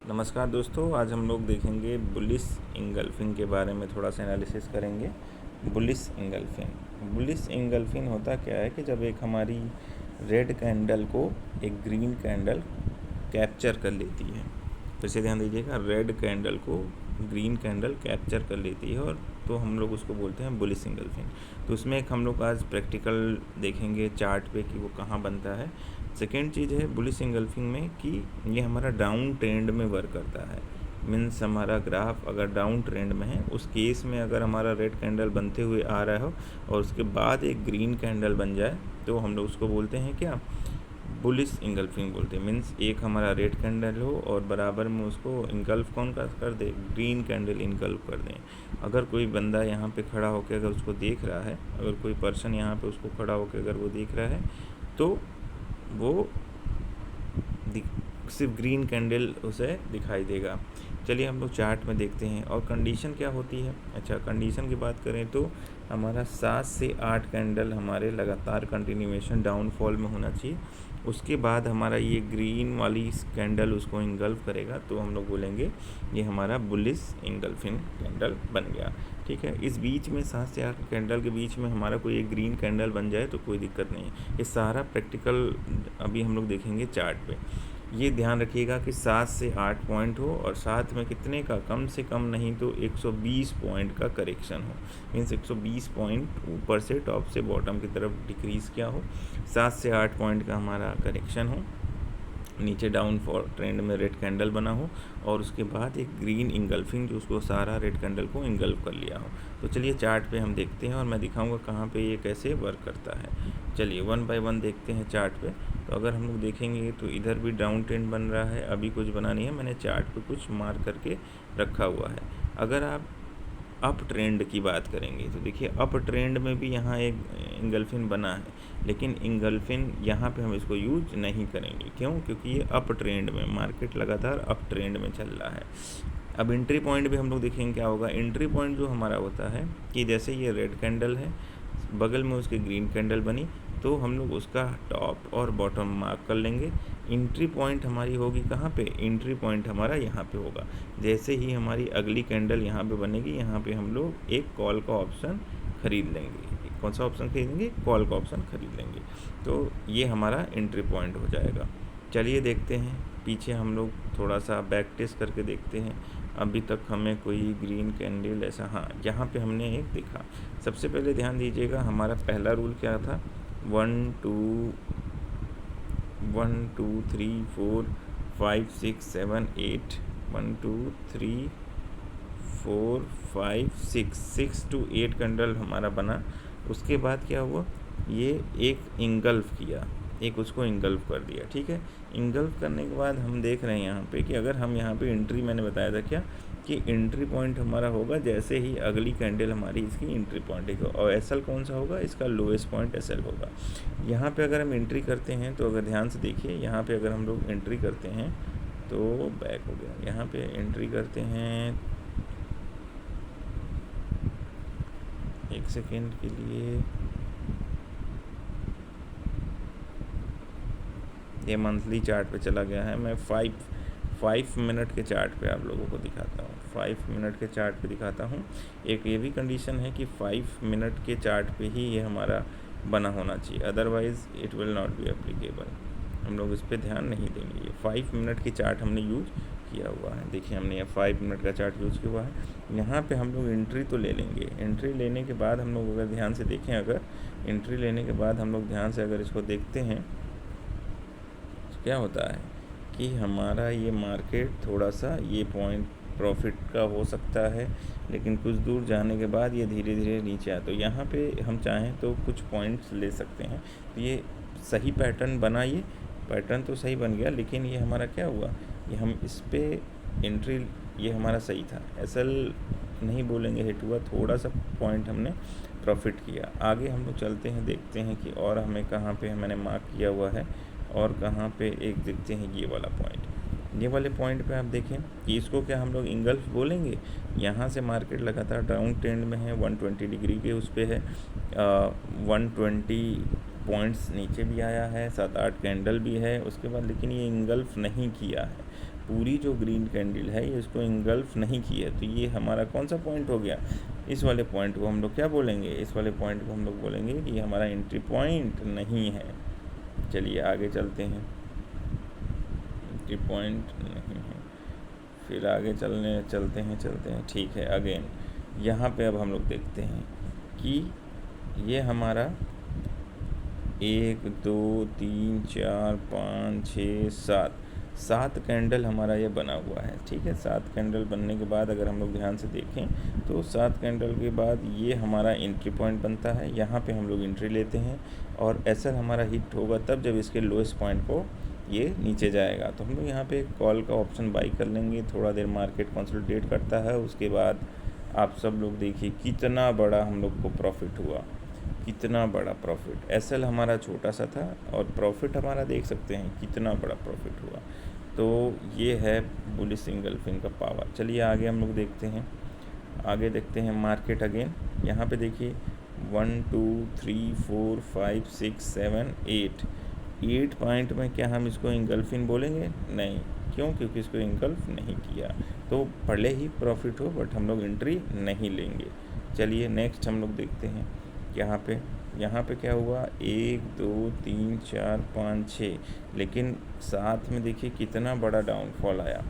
नमस्कार दोस्तों, आज हम लोग देखेंगे बुलिश इंगल्फिंग के बारे में, थोड़ा सा एनालिसिस करेंगे। बुलिश इंगल्फिंग होता क्या है कि जब एक हमारी रेड कैंडल को एक ग्रीन कैंडल कैप्चर कर लेती है। फिर से ध्यान दीजिएगा, रेड कैंडल को ग्रीन कैंडल कैप्चर कर लेती है और तो हम लोग उसको बोलते हैं बुलिश इंगल्फिंग। तो उसमें एक हम लोग आज प्रैक्टिकल देखेंगे चार्ट पे कि वो कहाँ बनता है। सेकेंड चीज़ है बुलिश इंगल्फिंग में कि ये हमारा डाउन ट्रेंड में वर्क करता है। मीन्स हमारा ग्राफ अगर डाउन ट्रेंड में है, उस केस में अगर हमारा रेड कैंडल बनते हुए आ रहा हो और उसके बाद एक ग्रीन कैंडल बन जाए तो हम लोग उसको बोलते हैं क्या, बुलिश इंगल्फिंग बोलते हैं। मीन्स एक हमारा रेड कैंडल हो और बराबर में उसको इंगल्फ कौन का कर दे, ग्रीन कैंडल इंगल्फ कर दें। अगर कोई बंदा यहाँ पे खड़ा होकर अगर उसको देख रहा है, अगर कोई पर्सन यहाँ पे उसको खड़ा होकर अगर वो देख रहा है तो वो सिर्फ ग्रीन कैंडल उसे दिखाई देगा। चलिए हम लोग चार्ट में देखते हैं और कंडीशन क्या होती है। अच्छा, कंडीशन की बात करें तो हमारा 7 से 8 कैंडल हमारे लगातार कंटिन्यूएशन डाउनफॉल में होना चाहिए। उसके बाद हमारा ये ग्रीन वाली कैंडल उसको इंगल्फ करेगा तो हम लोग बोलेंगे ये हमारा बुलिश इंगल्फिंग कैंडल बन गया। ठीक है, इस बीच में 7 से 8 कैंडल के बीच में हमारा कोई एक ग्रीन कैंडल बन जाए तो कोई दिक्कत नहीं है। ये सारा प्रैक्टिकल अभी हम लोग देखेंगे चार्ट पे। ये ध्यान रखिएगा कि 7 से 8 पॉइंट हो और साथ में कितने का, कम से कम नहीं तो 120 पॉइंट का करेक्शन हो। मीन्स 120 पॉइंट ऊपर से टॉप से बॉटम की तरफ डिक्रीज़ किया हो, 7 से 8 पॉइंट का हमारा करेक्शन हो, नीचे डाउन फॉर ट्रेंड में रेड कैंडल बना हो और उसके बाद एक ग्रीन इंगल्फिंग जो उसको सारा रेड कैंडल को इंगल्फ कर लिया हो। तो चलिए चार्ट पे हम देखते हैं और मैं दिखाऊंगा कहाँ पे ये कैसे वर्क करता है। चलिए 1 बाय 1 देखते हैं चार्ट पे। तो अगर हम लोग देखेंगे तो इधर भी डाउन ट्रेंड बन रहा है, अभी कुछ बना नहीं है, मैंने चार्ट पे कुछ मार्क करके रखा हुआ है। अगर आप अप ट्रेंड की बात करेंगे तो देखिए अप ट्रेंड में भी यहाँ एक इंगल्फिन बना है, लेकिन इंगल्फिन यहाँ पे हम इसको यूज नहीं करेंगे। क्यों? क्योंकि ये अप ट्रेंड में, मार्केट लगातार अप ट्रेंड में चल रहा है। अब एंट्री पॉइंट भी हम लोग देखेंगे क्या होगा। एंट्री पॉइंट जो हमारा होता है कि जैसे ये रेड कैंडल है, बगल में उसकी ग्रीन कैंडल बनी तो हम लोग उसका टॉप और बॉटम मार्क कर लेंगे। एंट्री पॉइंट हमारी होगी कहाँ पे, एंट्री पॉइंट हमारा यहाँ पे होगा। जैसे ही हमारी अगली कैंडल यहाँ पे बनेगी, यहाँ पे हम लोग एक कॉल का ऑप्शन खरीद लेंगे। कौन सा ऑप्शन खरीदेंगे? कॉल का ऑप्शन खरीद लेंगे। तो ये हमारा एंट्री पॉइंट हो जाएगा। चलिए देखते हैं पीछे, हम लोग थोड़ा सा बैक टेस्ट करके देखते हैं। अभी तक हमें कोई ग्रीन कैंडल ऐसा, हाँ यहाँ पे हमने एक देखा। सबसे पहले ध्यान दीजिएगा हमारा पहला रूल क्या था, 1 2 3 4 5 6 7 8 1 2 3 4 5 6 to 8 कैंडल हमारा बना। उसके बाद क्या हुआ, ये एक इंगल्फ किया, एक उसको इंगल्फ कर दिया। ठीक है, इंगल्फ करने के बाद हम देख रहे हैं यहाँ पे कि अगर हम यहाँ पे एंट्री, मैंने बताया था क्या कि एंट्री पॉइंट हमारा होगा जैसे ही अगली कैंडल हमारी इसकी एंट्री पॉइंट है। और एसएल कौन सा होगा, इसका लोएस्ट पॉइंट एसएल होगा। यहाँ पे अगर हम एंट्री करते हैं तो अगर ध्यान से देखिए, यहाँ पे अगर हम लोग एंट्री करते हैं तो बैक हो गया, यहाँ पे एंट्री करते हैं, एक सेकेंड के लिए, ये मंथली चार्ट पे चला गया है। मैं 5 मिनट के चार्ट पे आप लोगों को दिखाता हूँ, 5 मिनट के चार्ट पे दिखाता हूँ। एक ये भी कंडीशन है कि 5 मिनट के चार्ट पे ही ये हमारा बना होना चाहिए, otherwise it will not be applicable. हम लोग इस पर ध्यान नहीं देंगे। ये 5 मिनट की चार्ट हमने यूज किया हुआ है। देखिए हमने ये 5 मिनट का चार्ट यूज़ किया हुआ है। यहाँ पे हम लोग एंट्री तो ले लेंगे। एंट्री लेने के बाद हम लोग अगर ध्यान से देखें, अगर एंट्री लेने के बाद हम लोग ध्यान से अगर इसको देखते हैं तो क्या होता है कि हमारा ये मार्केट थोड़ा सा, ये पॉइंट प्रॉफिट का हो सकता है, लेकिन कुछ दूर जाने के बाद ये धीरे धीरे नीचे आए। तो यहाँ पे हम चाहें तो कुछ पॉइंट्स ले सकते हैं। तो ये सही पैटर्न बना, ये पैटर्न तो सही बन गया, लेकिन ये हमारा क्या हुआ, ये हम इस पर एंट्री, ये हमारा सही था, एसएल नहीं बोलेंगे, हिट हुआ, थोड़ा सा पॉइंट हमने प्रॉफिट किया। आगे हम लोग चलते हैं, देखते हैं कि और हमें कहाँ पे मैंने मार्क किया हुआ है और कहाँ पे एक देखते हैं ये वाला पॉइंट। ये वाले पॉइंट पे आप देखें कि इसको क्या हम लोग इंगल्फ बोलेंगे। यहाँ से मार्केट लगातार डाउन ट्रेंड में है, 120 डिग्री के उस पर है, 120 पॉइंट्स नीचे भी आया है, 7-8 कैंडल भी है उसके बाद, लेकिन ये इंगल्फ नहीं किया है। पूरी जो ग्रीन कैंडल है ये इसको इंगल्फ नहीं की है, तो ये हमारा कौन सा पॉइंट हो गया, इस वाले पॉइंट को हम लोग क्या बोलेंगे, इस वाले पॉइंट को हम लोग बोलेंगे कि ये हमारा एंट्री पॉइंट नहीं है। चलिए आगे चलते हैं, एंट्री पॉइंट नहीं है, फिर आगे चलते हैं ठीक है। अगेन यहाँ पे अब हम लोग देखते हैं कि ये हमारा 1 2 3 4 5 6 7 कैंडल हमारा ये बना हुआ है, ठीक है। 7 कैंडल बनने के बाद अगर हम लोग ध्यान से देखें तो 7 कैंडल के बाद ये हमारा एंट्री पॉइंट बनता है, यहाँ पे हम लोग एंट्री लेते हैं और एसएल हमारा हिट होगा तब जब इसके लोएस्ट पॉइंट को ये नीचे जाएगा, तो हम लोग यहाँ पे कॉल का ऑप्शन बाई कर लेंगे। थोड़ा देर मार्केट कंसोलिडेट करता है, उसके बाद आप सब लोग देखिए कितना बड़ा हम लोग को प्रॉफिट हुआ, कितना बड़ा प्रॉफिट। एसएल हमारा छोटा सा था और प्रॉफिट हमारा देख सकते हैं कितना बड़ा प्रॉफिट हुआ। तो ये है बुलिश इंगल्फिंग का पावर। चलिए आगे हम लोग देखते हैं, आगे देखते हैं मार्केट। अगेन यहाँ पे देखिए 1 2 3 4 5 6 7 8 पॉइंट में क्या हम इसको इंगल्फिंग बोलेंगे, नहीं, क्यों, क्योंकि इसको इंगल्फ नहीं किया, तो भले ही प्रॉफिट हो बट हम लोग एंट्री नहीं लेंगे। चलिए नेक्स्ट हम लोग देखते हैं, यहाँ पे क्या हुआ, 1 2 3 4 5 6, लेकिन साथ में देखिए कितना बड़ा डाउनफॉल आया।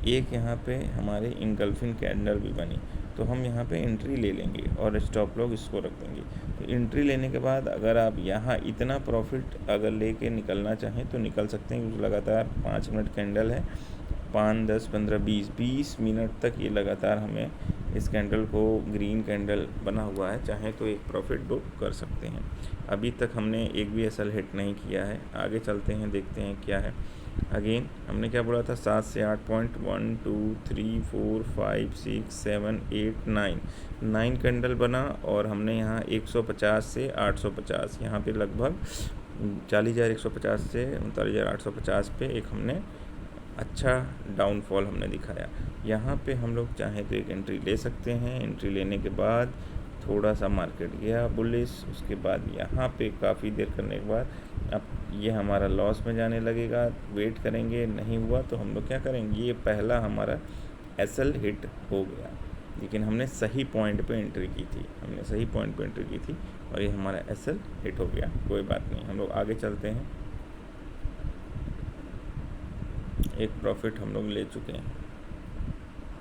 एक यहाँ पे हमारे इंगल्फिंग कैंडल भी बनी, तो हम यहाँ पे एंट्री ले लेंगे और स्टॉप लॉस इसको रख देंगे। तो एंट्री लेने के बाद अगर आप यहाँ इतना प्रॉफिट अगर लेके निकलना चाहें तो निकल सकते हैं, क्योंकि लगातार 5 मिनट कैंडल है, 5 10 15 20 मिनट तक ये लगातार हमें इस कैंडल को ग्रीन कैंडल बना हुआ है, चाहे तो एक प्रॉफिट बुक कर सकते हैं। अभी तक हमने एक भी एसएल हिट नहीं किया है। आगे चलते हैं, देखते हैं क्या है। अगेन हमने क्या बोला था, 7 से 8 पॉइंट, 1 2 3 4 5 6 7 8 9 कैंडल बना और हमने यहाँ 150 से 850, यहाँ पे लगभग 40,150 से 39,850 पे एक हमने अच्छा डाउनफॉल हमने दिखाया। यहाँ पे हम लोग चाहें तो एक एंट्री ले सकते हैं। एंट्री लेने के बाद थोड़ा सा मार्केट गया बुलिश, उसके बाद यहाँ पे काफ़ी देर करने के बाद अब ये हमारा लॉस में जाने लगेगा। वेट करेंगे, नहीं हुआ तो हम लोग क्या करेंगे, ये पहला हमारा एसएल हिट हो गया, लेकिन हमने सही पॉइंट पे एंट्री की थी, और ये हमारा एसएल हिट हो गया। कोई बात नहीं, हम लोग आगे चलते हैं। एक प्रॉफिट हम लोग ले चुके हैं।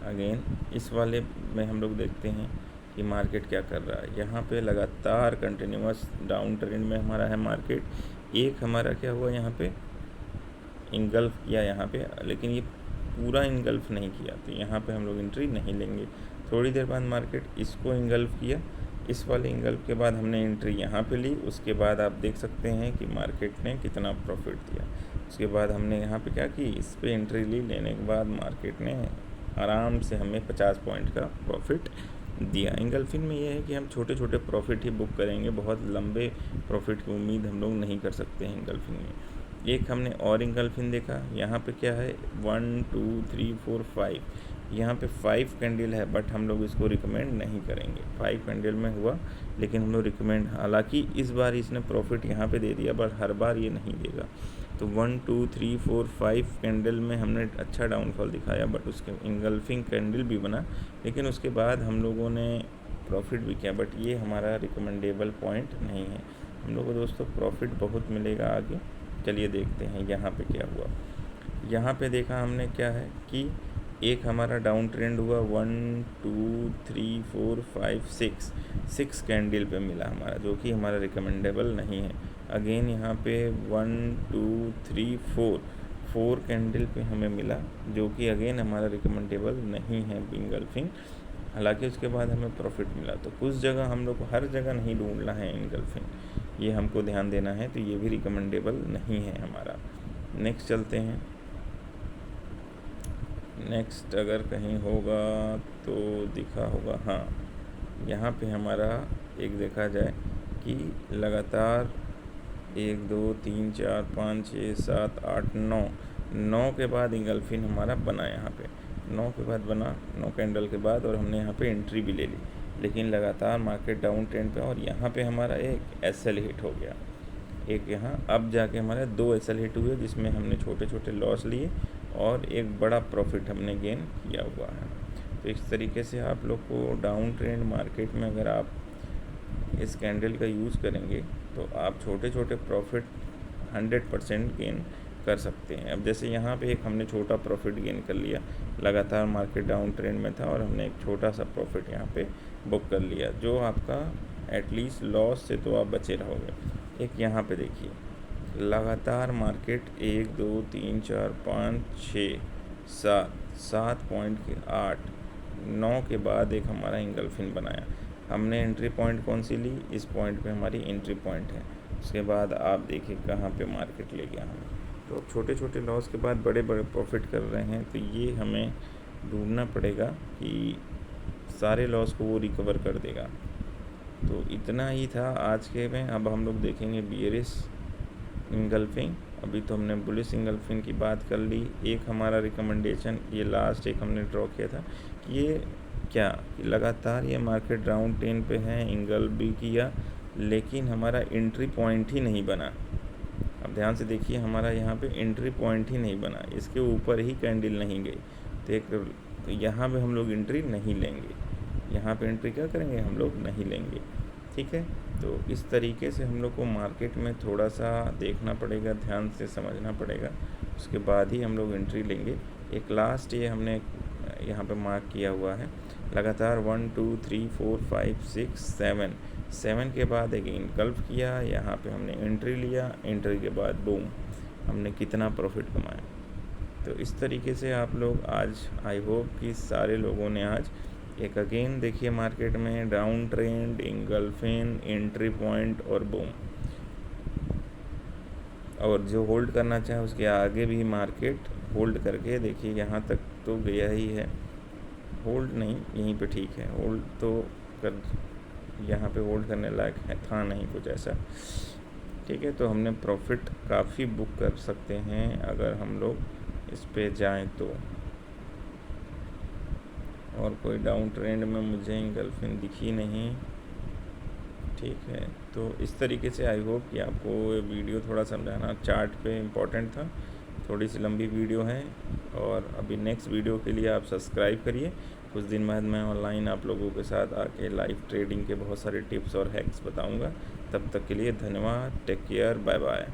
अगेन इस वाले में हम लोग देखते हैं कि मार्केट क्या कर रहा है। यहाँ पे लगातार कंटिन्यूअस डाउन ट्रेंड में हमारा है मार्केट। एक हमारा क्या हुआ, यहाँ पे इंगल्फ किया यहाँ पे, लेकिन ये पूरा इंगल्फ नहीं किया, तो यहाँ पे हम लोग एंट्री नहीं लेंगे। थोड़ी देर बाद मार्केट इसको इंगल्फ किया, इस वाले इंगल्फ के बाद हमने एंट्री यहाँ पे ली। उसके बाद आप देख सकते हैं कि मार्केट ने कितना प्रॉफिट दिया। उसके बाद हमने यहाँ पे क्या की, इस पे एंट्री ली, लेने के बाद मार्केट ने आराम से हमें 50 पॉइंट का प्रॉफिट दिया। इंगल्फिंग में ये है कि हम छोटे छोटे प्रॉफिट ही बुक करेंगे, बहुत लंबे प्रॉफिट की उम्मीद हम लोग नहीं कर सकते हैं इंगल्फिंग में। एक हमने और इंगल्फिंग देखा, यहाँ पे क्या है 1 2 3 4 5, यहाँ पे 5 कैंडल है, बट हम लोग इसको रिकमेंड नहीं करेंगे। 5 कैंडल में हुआ, लेकिन हम लोग रिकमेंड, हालांकि इस बार इसने प्रॉफिट यहाँ पे दे दिया, बट हर बार ये नहीं देगा। तो 1 2 3 4 5 कैंडल में हमने अच्छा डाउनफॉल दिखाया, बट उसके इंगल्फिंग कैंडल भी बना, लेकिन उसके बाद हम लोगों ने प्रॉफिट भी किया, बट ये हमारा रिकमेंडेबल पॉइंट नहीं है। हम लोग को दोस्तों प्रॉफिट बहुत मिलेगा आगे। चलिए देखते हैं यहाँ पे क्या हुआ। यहाँ पे देखा हमने क्या है कि एक हमारा डाउन ट्रेंड हुआ, 1 2 3 4 5 6 कैंडल पे मिला हमारा, जो कि हमारा रिकमेंडेबल नहीं है। अगेन यहाँ पे 1 2 3 4 कैंडल पे हमें मिला, जो कि अगेन हमारा रिकमेंडेबल नहीं है इंगल्फिंग। हालांकि उसके बाद हमें प्रॉफिट मिला। तो कुछ जगह हम लोग को हर जगह नहीं ढूंढना है इंगल्फिंग, ये हमको ध्यान देना है। तो ये भी रिकमेंडेबल नहीं है हमारा। नेक्स्ट चलते हैं। नेक्स्ट अगर कहीं होगा तो दिखा होगा, हाँ, यहाँ पे हमारा एक देखा जाए कि लगातार 1 2 3 4 5 6 7 8 9 के बाद इंगल्फिंग हमारा बना, यहाँ पे 9 के बाद बना, 9 कैंडल के बाद, और हमने यहाँ पे एंट्री भी ले ली, लेकिन लगातार मार्केट डाउन ट्रेंड पे, और यहाँ पे हमारा एक एसएल हिट हो गया। एक यहाँ अब जाके हमारे 2 एसएल हिट हुए, जिसमें हमने छोटे छोटे लॉस लिए, और एक बड़ा प्रॉफिट हमने गेन किया हुआ है। तो इस तरीके से आप लोग को डाउन ट्रेंड मार्केट में अगर आप इस कैंडल का यूज़ करेंगे तो आप छोटे छोटे प्रॉफिट 100% गेन कर सकते हैं। अब जैसे यहाँ पे एक हमने छोटा प्रॉफिट गेन कर लिया, लगातार मार्केट डाउन ट्रेंड में था और हमने एक छोटा सा प्रॉफिट यहाँ पे बुक कर लिया, जो आपका एटलीस्ट लॉस से तो आप बचे रहोगे। एक यहाँ पे देखिए, लगातार मार्केट 1 2 3 4 5 6 7 पॉइंट के 8 9 के बाद एक हमारा इंगल्फिन बनाया। हमने एंट्री पॉइंट कौन सी ली, इस पॉइंट पे हमारी एंट्री पॉइंट है। उसके बाद आप देखिए कहाँ पे मार्केट ले गया हमें। तो अब छोटे छोटे लॉस के बाद बड़े बड़े प्रॉफिट कर रहे हैं, तो ये हमें ढूंढना पड़ेगा कि सारे लॉस को वो रिकवर कर देगा। तो इतना ही था आज के में। अब हम लोग देखेंगे बियरिश इंगल्फिंग। अभी तो हमने बुलिश इंगल्फिंग की बात कर ली। एक हमारा रिकमेंडेशन, ये लास्ट एक हमने ड्रॉ किया था कि ये क्या कि लगातार ये मार्केट डाउन ट्रेंड पे है, इंगल्फ भी किया, लेकिन हमारा एंट्री पॉइंट ही नहीं बना। अब ध्यान से देखिए, हमारा यहाँ पे एंट्री पॉइंट ही नहीं बना, इसके ऊपर ही कैंडल नहीं गई। तो यहाँ पे हम लोग एंट्री नहीं लेंगे, यहाँ पे एंट्री क्या करेंगे, हम लोग नहीं लेंगे। ठीक है, तो इस तरीके से हम लोग को मार्केट में थोड़ा सा देखना पड़ेगा, ध्यान से समझना पड़ेगा, उसके बाद ही हम लोग एंट्री लेंगे। एक लास्ट ये हमने यहाँ पे मार्क किया हुआ है, लगातार 1 2 3 4 5 6 7 के बाद एक इंगल्फ किया, यहाँ पे हमने एंट्री लिया, एंट्री के बाद बूम, हमने कितना प्रॉफिट कमाया। तो इस तरीके से आप लोग आज, आई होप कि सारे लोगों ने आज एक अगेन देखिए मार्केट में डाउन ट्रेंड, इंगल्फिन, एंट्री पॉइंट और बूम, और जो होल्ड करना चाहे उसके आगे भी मार्केट होल्ड करके देखिए, यहाँ तक तो गया ही है, होल्ड नहीं, यहीं पे ठीक है, होल्ड तो कर, यहाँ पे होल्ड करने लायक है था नहीं कुछ ऐसा। ठीक है, तो हमने प्रॉफिट काफ़ी बुक कर सकते हैं अगर हम लोग इस पे जाएं तो। और कोई डाउन ट्रेंड में मुझे इंगल्फिन दिखी नहीं। ठीक है, तो इस तरीके से आई होप कि आपको ये वीडियो थोड़ा समझाना चार्ट पे इम्पोर्टेंट था। थोड़ी सी लंबी वीडियो है, और अभी नेक्स्ट वीडियो के लिए आप सब्सक्राइब करिए। कुछ दिन बाद मैं ऑनलाइन आप लोगों के साथ आके लाइव ट्रेडिंग के बहुत सारे टिप्स और हैक्स बताऊंगा। तब तक के लिए धन्यवाद, टेक केयर, बाय बाय।